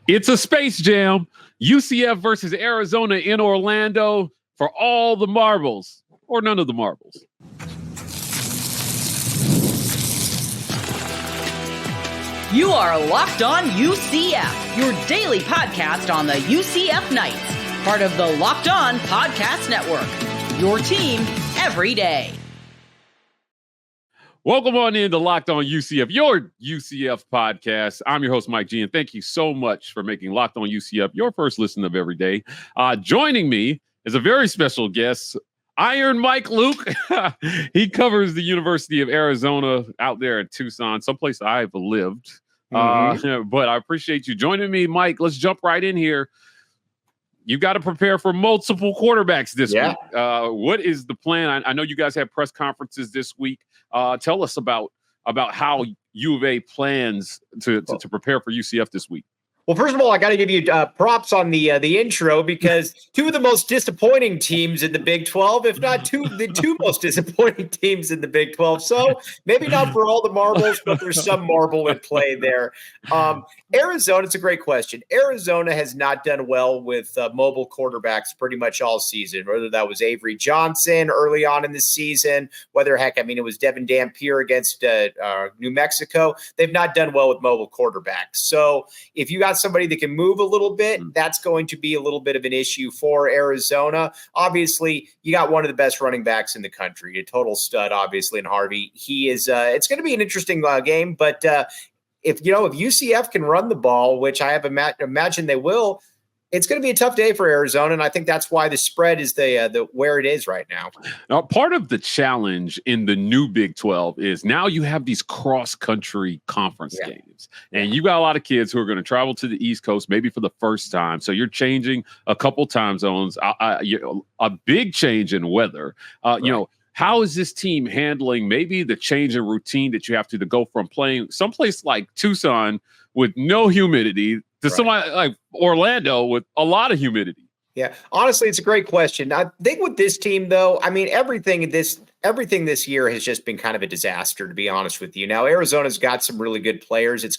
It's a Space Jam. UCF versus Arizona in Orlando for all the marbles, or none of the marbles. You are Locked On UCF, your daily podcast on the UCF Knights, part of the Locked On Podcast Network, your team every day. Welcome on in to Locked On UCF, your UCF podcast. I'm your host, Mike G, and thank you so much for making Locked On UCF your first listen of every day. Joining me is a very special guest, Iron Mike Luke. He covers the University of Arizona out there in Tucson, someplace I've lived. But I appreciate you joining me, Mike. Let's jump right in here. You've got to prepare for multiple quarterbacks this week. What is the plan? I know you guys have press conferences this week. Tell us about how U of A plans to prepare for UCF this week. Well, first of all, I got to give you props on the intro, because two of the most disappointing teams in the Big 12, if not the two most disappointing teams in the Big 12. So maybe not for all the marbles, but there's some marble at play there. Arizona, it's a great question. Arizona has not done well with mobile quarterbacks pretty much all season, whether that was Avery Johnson early on in the season, it was Devin Dampier against New Mexico. They've not done well with mobile quarterbacks. So if you got somebody that can move a little bit, that's going to be a little bit of an issue for Arizona. Obviously, you got one of the best running backs in the country, a total stud, obviously, in Harvey. He is. It's going to be an interesting game, but if UCF can run the ball, which I have imagined they will, it's going to be a tough day for Arizona, and I think that's why the spread is the where it is right now. Now, part of the challenge in the new Big 12 is now you have these cross-country conference games, and you got a lot of kids who are going to travel to the East Coast maybe for the first time, so you're changing a couple time zones, a big change in weather. How is this team handling maybe the change in routine that you have to go from playing someplace like Tucson with no humidity to somebody like Orlando with a lot of humidity? Yeah, honestly, it's a great question. I think with this team, though, I mean, everything this year has just been kind of a disaster, to be honest with you. Now, Arizona's got some really good players. It's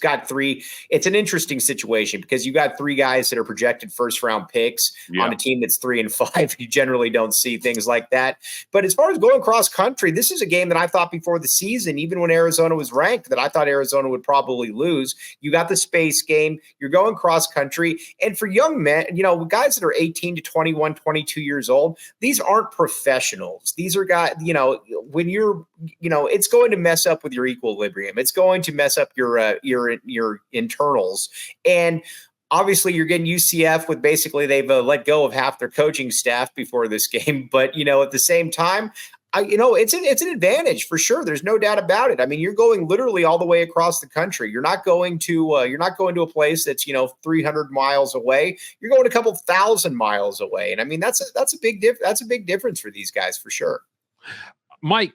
an interesting situation because you got three guys that are projected first-round picks on a team that's 3-5. You generally don't see things like that. But as far as going cross-country, this is a game that I thought before the season, even when Arizona was ranked, that I thought Arizona would probably lose. You got the space game. You're going cross-country. And for young men, guys that are 18 to 21, 22 years old, these aren't professionals. These are guys, when you're, it's going to mess up with your equilibrium. It's going to mess up your internals. And obviously you're getting UCF with basically they've let go of half their coaching staff before this game. But, at the same time, it's an advantage for sure. There's no doubt about it. I mean, you're going literally all the way across the country. You're not going to a place that's 300 miles away. You're going a couple thousand miles away, and I mean that's a big difference for these guys for sure. Mike,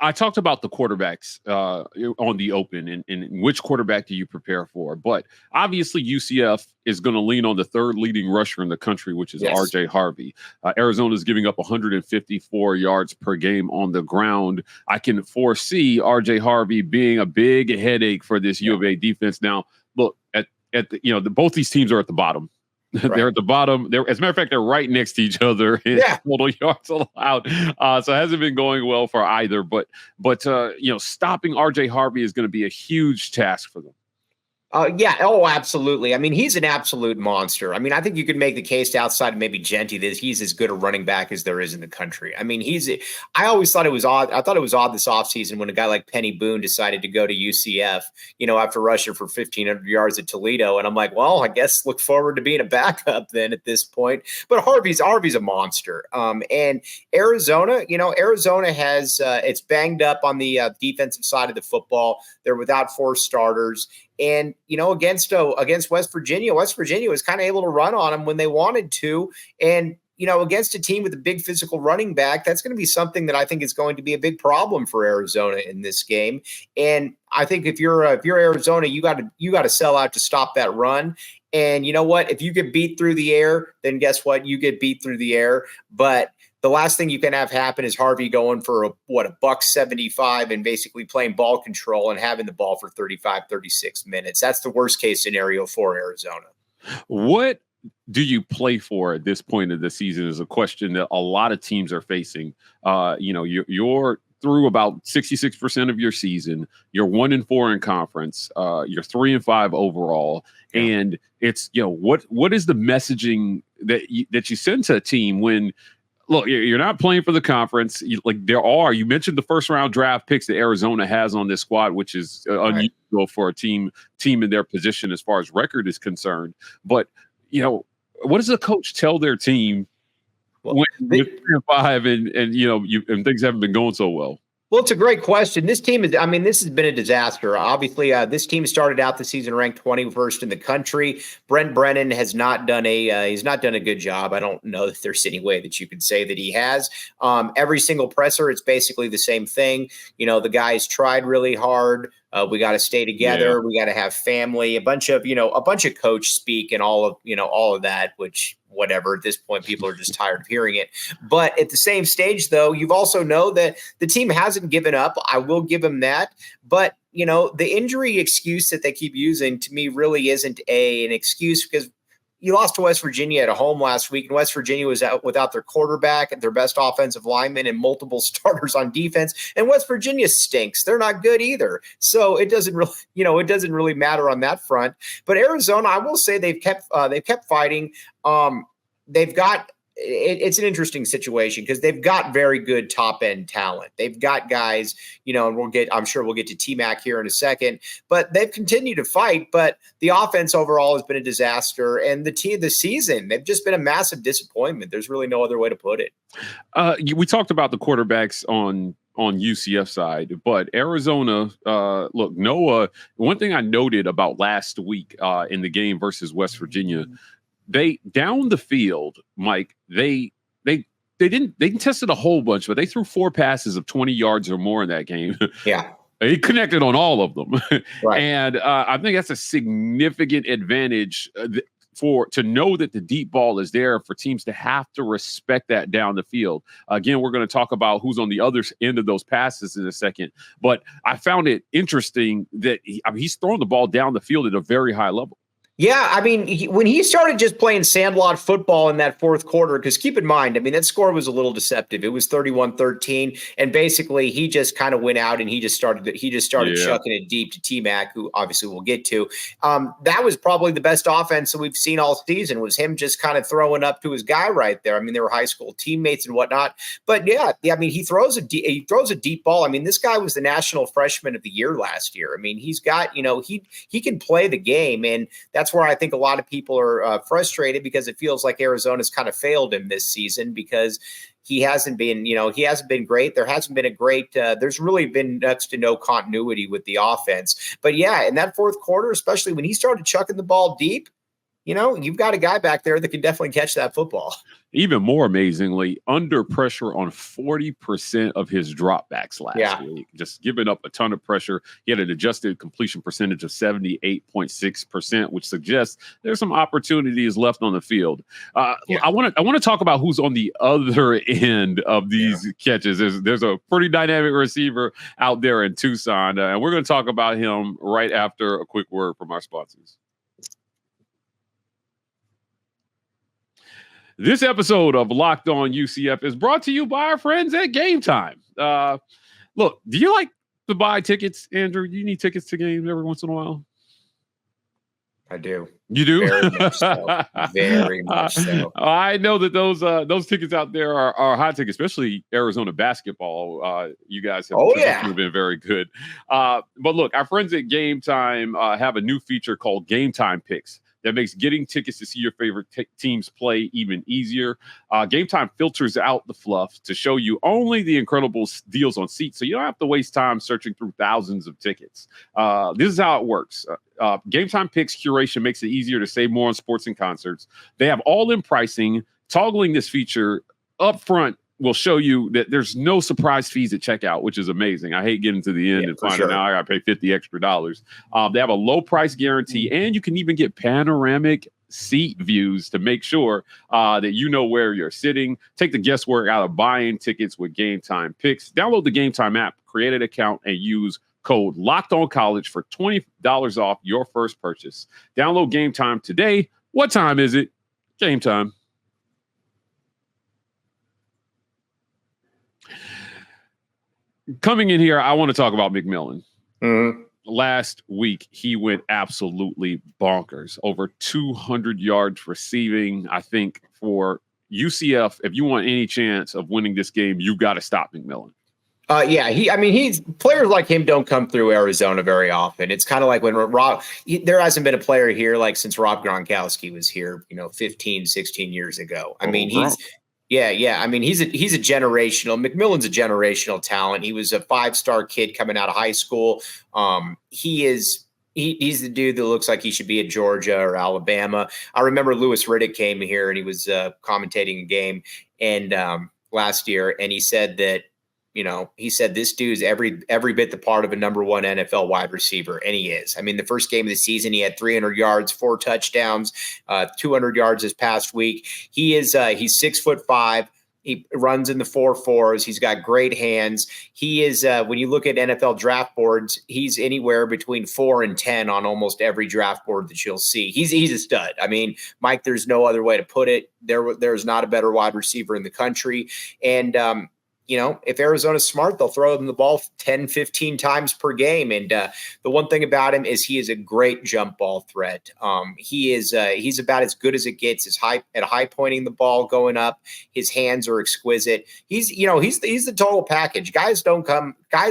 I talked about the quarterbacks on the open and which quarterback do you prepare for? But obviously UCF is going to lean on the third leading rusher in the country, which is RJ Harvey. Arizona is giving up 154 yards per game on the ground. I can foresee RJ Harvey being a big headache for this U of A defense. Now, look, both these teams are at the bottom. They're at the bottom. As a matter of fact, they're right next to each other in total yards allowed. So it hasn't been going well for either. But stopping RJ Harvey is going to be a huge task for them. Absolutely. I mean, he's an absolute monster. I mean, I think you could make the case outside of maybe Genty that he's as good a running back as there is in the country. I mean, I always thought it was odd. I thought it was odd this offseason when a guy like Penny Boone decided to go to UCF, after rushing for 1,500 yards at Toledo. And I'm like, well, I guess look forward to being a backup then at this point. But Harvey's a monster. And Arizona, Arizona has it's banged up on the defensive side of the football. They're without 4 starters. And, against West Virginia was kind of able to run on them when they wanted to. And, against a team with a big physical running back, that's going to be something that I think is going to be a big problem for Arizona in this game. And I think if you're Arizona, you got to sell out to stop that run. And you know what? If you get beat through the air, then guess what? You get beat through the air. But the last thing you can have happen is Harvey going for a $175 and basically playing ball control and having the ball for 35, 36 minutes. That's the worst case scenario for Arizona. What do you play for at this point of the season is a question that a lot of teams are facing. You're through about 66% of your season. You're 1-4 in conference. You're 3-5 overall. Yeah. And it's, what is the messaging that you send to a team when, look, you're not playing for the conference. You mentioned the first round draft picks that Arizona has on this squad, which is unusual for a team in their position as far as record is concerned. But, what does a coach tell their team when you're 3-5 and things haven't been going so well? Well, it's a great question. This team this has been a disaster. Obviously, this team started out the season ranked 21st in the country. Brent Brennan has not done he's not done a good job. I don't know that there's any way that you could say that he has. Every single presser, it's basically the same thing. The guys tried really hard. We got to stay together. Yeah. We got to have family, a bunch of coach speak and all of that, which whatever, at this point, people are just tired of hearing it. But at the same stage, though, you've also know that the team hasn't given up. I will give them that. But, the injury excuse that they keep using to me really isn't an excuse, because you lost to West Virginia at home last week, and West Virginia was out without their quarterback and their best offensive lineman and multiple starters on defense. And West Virginia stinks; they're not good either. So it doesn't really matter on that front. But Arizona, I will say they've kept fighting. They've got. It's an interesting situation because they've got very good top end talent. They've got guys, and I'm sure we'll get to TMac here in a second, but they've continued to fight. But the offense overall has been a disaster, and the season, they've just been a massive disappointment. There's really no other way to put it. We talked about the quarterbacks on UCF side, but Arizona, look, Noah, one thing I noted about last week in the game versus West Virginia, they down the field, Mike, they didn't test it a whole bunch, but they threw 4 passes of 20 yards or more in that game. Yeah. He connected on all of them. Right. And I think that's a significant advantage to know that the deep ball is there, for teams to have to respect that down the field. Again, we're going to talk about who's on the other end of those passes in a second. But I found it interesting that he's throwing the ball down the field at a very high level. Yeah, when he started just playing sandlot football in that fourth quarter, because keep in mind, that score was a little deceptive. It was 31-13, and basically he just kind of went out and he just started chucking it deep to TMac, who obviously we'll get to. That was probably the best offense that we've seen all season, was him just kind of throwing up to his guy right there. They were high school teammates and whatnot. But he throws a deep ball. This guy was the national freshman of the year last year. He's got, he can play the game, and that's where I think a lot of people are frustrated, because it feels like Arizona's kind of failed him this season, because he hasn't been great. There hasn't been a great, there's really been next to no continuity with the offense. But yeah, in that fourth quarter, especially when he started chucking the ball deep, you've got a guy back there that can definitely catch that football. Even more amazingly, under pressure on 40% of his dropbacks last week, just giving up a ton of pressure. He had an adjusted completion percentage of 78.6%, which suggests there's some opportunities left on the field. I want to talk about who's on the other end of these catches. There's a pretty dynamic receiver out there in Tucson, and we're going to talk about him right after a quick word from our sponsors. This episode of Locked On UCF is brought to you by our friends at Game Time. Look, do you like to buy tickets, Andrew? Do you need tickets to games every once in a while? I do. You do? Very much so. Very much so. I know that those tickets out there are hot tickets, especially Arizona basketball. You guys have been very good. But look, our friends at Game Time have a new feature called Game Time Picks that makes getting tickets to see your favorite teams play even easier. Game Time filters out the fluff to show you only the incredible deals on seats, so you don't have to waste time searching through thousands of tickets. This is how it works. Game Time Picks curation makes it easier to save more on sports and concerts. They have all-in pricing. Toggling this feature up front will show you that there's no surprise fees at checkout, which is amazing. I hate getting to the end and finding out I got to pay $50 extra. They have a low price guarantee, and you can even get panoramic seat views to make sure that you know where you're sitting. Take the guesswork out of buying tickets with Game Time Picks. Download the Game Time app, create an account, and use code LockedOnCollege for $20 off your first purchase. Download Game Time today. What time is it? Game time. Coming in here, I want to talk about McMillan. Mm-hmm. Last week, he went absolutely bonkers. Over 200 yards receiving. I think for UCF, if you want any chance of winning this game, you got to stop McMillan. He's players like him don't come through Arizona very often. It's kind of like when there hasn't been a player here like since Rob Gronkowski was here, 15, 16 years ago. He's a generational. McMillan's a generational talent. He was a 5-star kid coming out of high school. He's the dude that looks like he should be at Georgia or Alabama. I remember Louis Riddick came here and he was commentating a game and last year, and he said that. He said this dude's every bit the part of a number one NFL wide receiver, and he is. The first game of the season, he had 300 yards, 4 touchdowns, 200 yards this past week. He's 6'5". He runs in the 4.4s. He's got great hands. He is, when you look at NFL draft boards, he's anywhere between 4 and 10 on almost every draft board that you'll see. He's a stud. Mike, there's no other way to put it. There's not a better wide receiver in the country. And, if Arizona's smart, they'll throw him the ball 10, 15 times per game. And the one thing about him is he is a great jump ball threat. He's about as good as it gets. His high pointing the ball going up. His hands are exquisite. He's the total package. Guys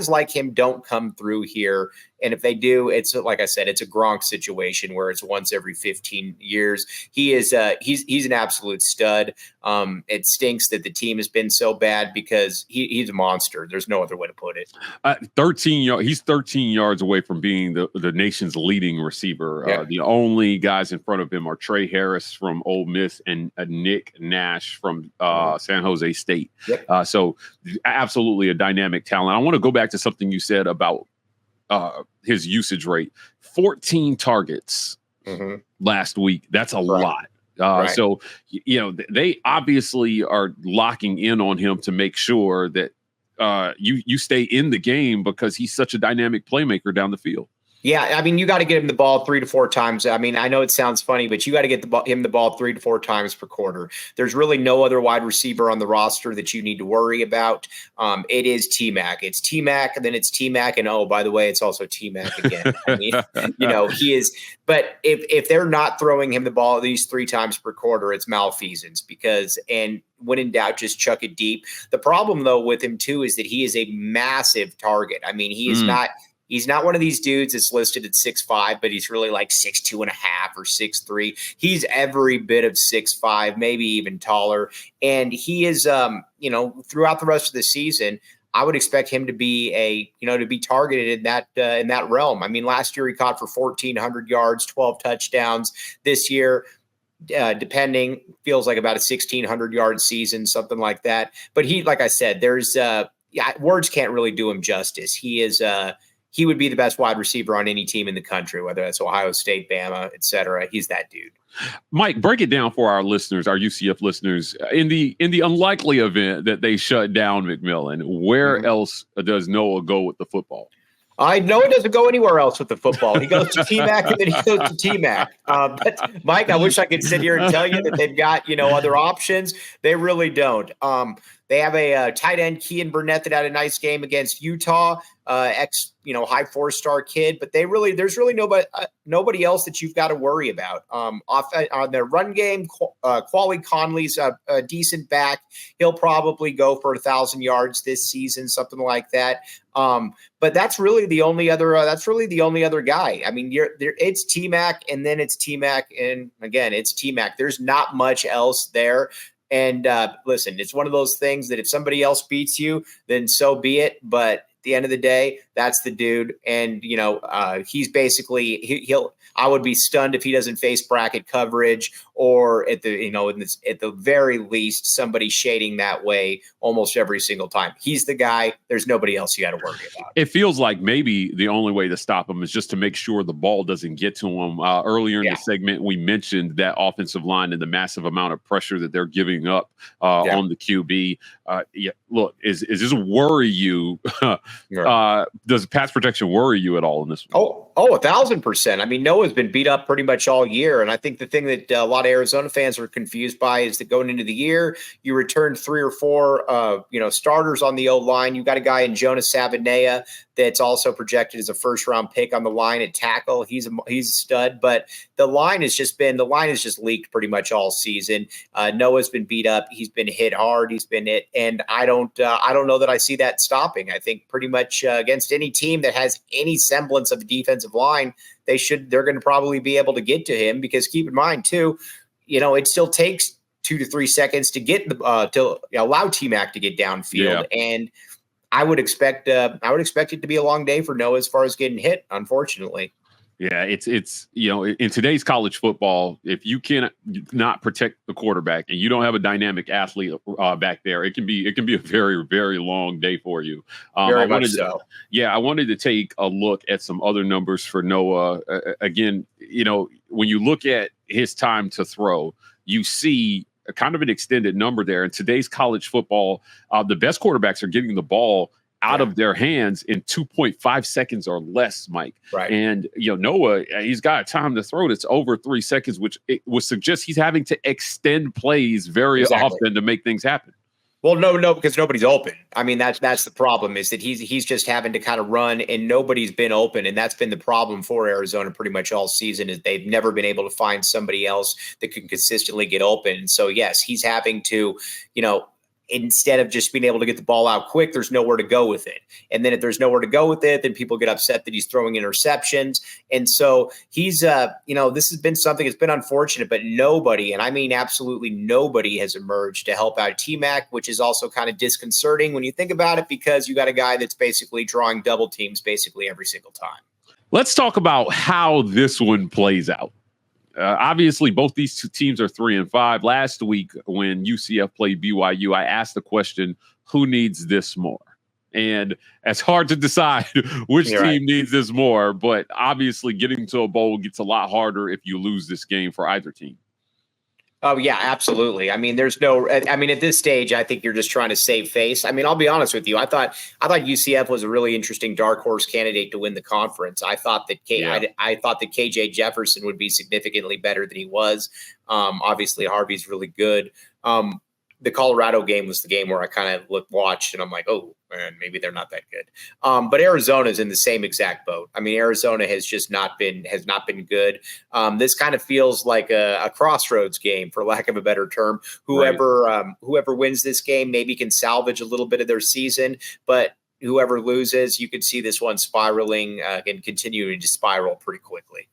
like him don't come through here. And if they do, it's like I said, it's a Gronk situation where it's once every 15 years. He's an absolute stud. It stinks that the team has been so bad because he's a monster. There's no other way to put it. 13 He's 13 yards away from being the nation's leading receiver. Yeah. The only guys in front of him are Trey Harris from Ole Miss and Nick Nash from San Jose State. Yep. So absolutely a dynamic talent. I want to go back to something you said about his usage rate. 14 targets last week. That's a lot. So, they obviously are locking in on him to make sure that you stay in the game because he's such a dynamic playmaker down the field. Yeah, you got to get him the ball 3 to 4 times. I know it sounds funny, but you got to get him the ball 3 to 4 times per quarter. There's really no other wide receiver on the roster that you need to worry about. It is TMac. It's TMac, and then it's TMac, and oh, by the way, it's also TMac again. He is. But if they're not throwing him the ball at least 3 times per quarter, it's malfeasance and when in doubt, just chuck it deep. The problem, though, with him, too, is that he is a massive target. He is not – he's not one of these dudes that's listed at 6'5", but he's really like 6'2.5" or 6'3". He's every bit of 6'5", maybe even taller. And he is, throughout the rest of the season, I would expect him to be to be targeted in that realm. Last year he caught for 1,400 yards, 12 touchdowns. This year, depending, feels like about a 1,600 yard season, something like that. But he, like I said, words can't really do him justice. He would be the best wide receiver on any team in the country, whether that's Ohio State, Bama, et cetera. He's that dude. Mike, break it down for our listeners, our UCF listeners. In the unlikely event that they shut down McMillan, where else does Noah go with the football? I know it doesn't go anywhere else with the football. He goes to TMac and then he goes to TMac. But Mike, I wish I could sit here and tell you that they've got, other options. They really don't. They have a tight end, Kean Burnett, that had a nice game against Utah, high 4-star kid. But there's really nobody else that you've got to worry about. On their run game, Quali Conley's a decent back. He'll probably go for 1,000 yards this season, something like that. But that's really the only other guy. It's TMac, and then it's TMac, and again, it's TMac. There's not much else there. And listen, it's one of those things that if somebody else beats you, then so be it. But the end of the day, that's the dude. And, he's basically, I would be stunned if he doesn't face bracket coverage or at the very least, somebody shading that way almost every single time. He's the guy. There's nobody else you got to worry about. It feels like maybe the only way to stop him is just to make sure the ball doesn't get to him. Earlier in the segment, we mentioned that offensive line and the massive amount of pressure that they're giving up on the QB. Look, is this worry you? Does pass protection worry you at all in this one? Oh, 1,000%. I mean, Noah's been beat up pretty much all year. And I think the thing that a lot of Arizona fans are confused by is that going into the year, you returned 3 or 4, starters on the O-line. You got a guy in Jonas Sabanea that's also projected as a first-round pick on the line at tackle. He's a stud, but the line has just leaked pretty much all season. Noah's been beat up. He's been hit hard. He's been hit, and I don't know that I see that stopping. I think pretty much against any team that has any semblance of a defensive line, they're going to probably be able to get to him, because keep in mind too, it still takes 2 to 3 seconds to get to allow TMac to get downfield, and I would expect it to be a long day for Noah as far as getting hit, unfortunately. Yeah, it's in today's college football, if you cannot not protect the quarterback and you don't have a dynamic athlete back there, it can be a very, very long day for you. Very much so. I wanted to take a look at some other numbers for Noah. Again, when you look at his time to throw, you see a kind of an extended number there. In today's college football, the best quarterbacks are getting the ball out of their hands in 2.5 seconds or less, Mike. Right. And, Noah, he's got a time to throw that's over 3 seconds, which it would suggest he's having to extend plays very often to make things happen. Well, no, because nobody's open. I mean, that's the problem, is that he's just having to kind of run and nobody's been open. And that's been the problem for Arizona pretty much all season, is they've never been able to find somebody else that can consistently get open. And so, yes, he's having to, instead of just being able to get the ball out quick, there's nowhere to go with it. And then if there's nowhere to go with it, then people get upset that he's throwing interceptions. And so he's, this has been something that's been unfortunate, but nobody, and I mean absolutely nobody, has emerged to help out TMac, which is also kind of disconcerting when you think about it, because you got a guy that's basically drawing double teams basically every single time. Let's talk about how this one plays out. Obviously, both these two teams are 3-5. Last week, when UCF played BYU, I asked the question, who needs this more? And it's hard to decide which team needs this more, but obviously getting to a bowl gets a lot harder if you lose this game for either team. Oh, yeah, absolutely. I mean, at this stage, I think you're just trying to save face. I mean, I'll be honest with you. I thought UCF was a really interesting dark horse candidate to win the conference. I thought that I thought that KJ Jefferson would be significantly better than he was. Obviously, Harvey's really good. The Colorado game was the game where I kind of watched and I'm like, oh man, maybe they're not that good. But Arizona's in the same exact boat. I mean, Arizona has not been good. This kind of feels like a crossroads game, for lack of a better term. Whoever wins this game maybe can salvage a little bit of their season, but whoever loses, you could see this one spiraling and continuing to spiral pretty quickly.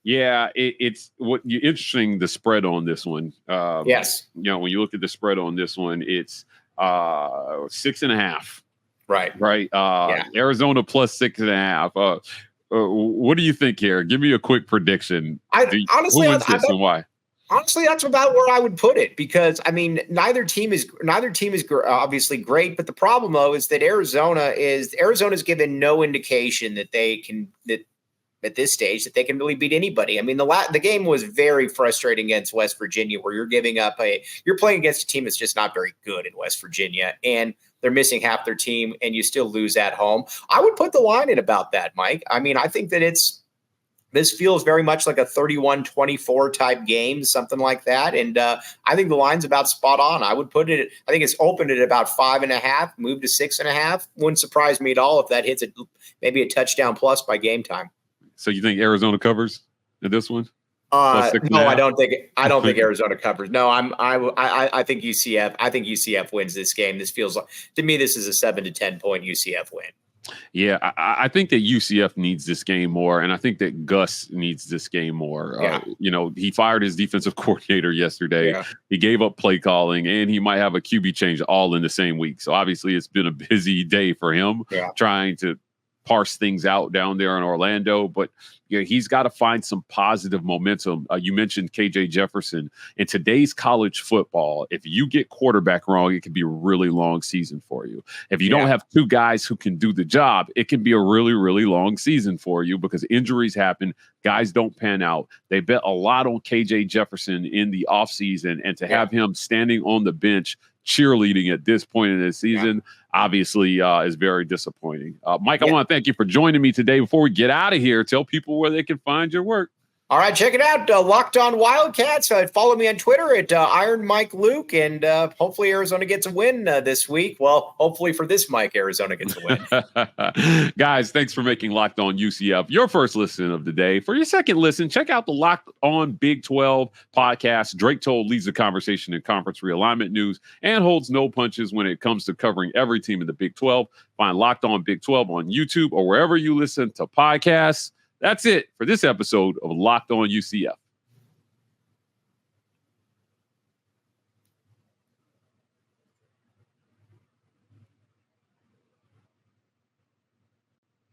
Yeah, it's interesting, the spread on this one. Yes. When you look at the spread on this one, it's 6.5. Right. Arizona plus 6.5. What do you think here? Give me a quick prediction. Honestly, who wins this and why? Honestly, that's about where I would put it, because I mean, neither team is obviously great, but the problem though is that Arizona's given no indication that at this stage that they can really beat anybody. I mean, the game was very frustrating against West Virginia, where you're playing against a team that's just not very good in West Virginia, and they're missing half their team, and you still lose at home. I would put the line at about that, Mike. I mean, I think that this feels very much like a 31-24 type game, something like that. And I think the line's about spot on. I think it's opened at about 5.5, moved to 6.5. Wouldn't surprise me at all if that hits maybe a touchdown plus by game time. So you think Arizona covers in this one? No, I don't think Arizona covers. No, I think UCF. I think UCF wins this game. This feels like, to me, this is a 7 to 10 point UCF win. Yeah, I think that UCF needs this game more, and I think that Gus needs this game more. Yeah. He fired his defensive coordinator yesterday. Yeah. He gave up play calling, and he might have a QB change all in the same week. So obviously, it's been a busy day for him trying to parse things out down there in Orlando. But he's got to find some positive momentum. You mentioned KJ Jefferson. In today's college football, if you get quarterback wrong, it can be a really long season for you. If you don't have two guys who can do the job, it can be a really, really long season for you because injuries happen. Guys don't pan out. They bet a lot on KJ Jefferson in the offseason, and to have him standing on the bench cheerleading at this point in the season obviously is very disappointing. Mike, I want to thank you for joining me today. Before we get out of here, tell people where they can find your work. All right, check it out. LockedOn Wildcats. Follow me on Twitter at Iron Mike Luke, and hopefully Arizona gets a win this week. Well, hopefully for this Mike, Arizona gets a win. Guys, thanks for making Locked On UCF your first listen of the day. For your second listen, check out the Locked On Big 12 podcast. Drake Toll leads the conversation in conference realignment news and holds no punches when it comes to covering every team in the Big 12. Find Locked On Big 12 on YouTube or wherever you listen to podcasts. That's it for this episode of Locked On UCF.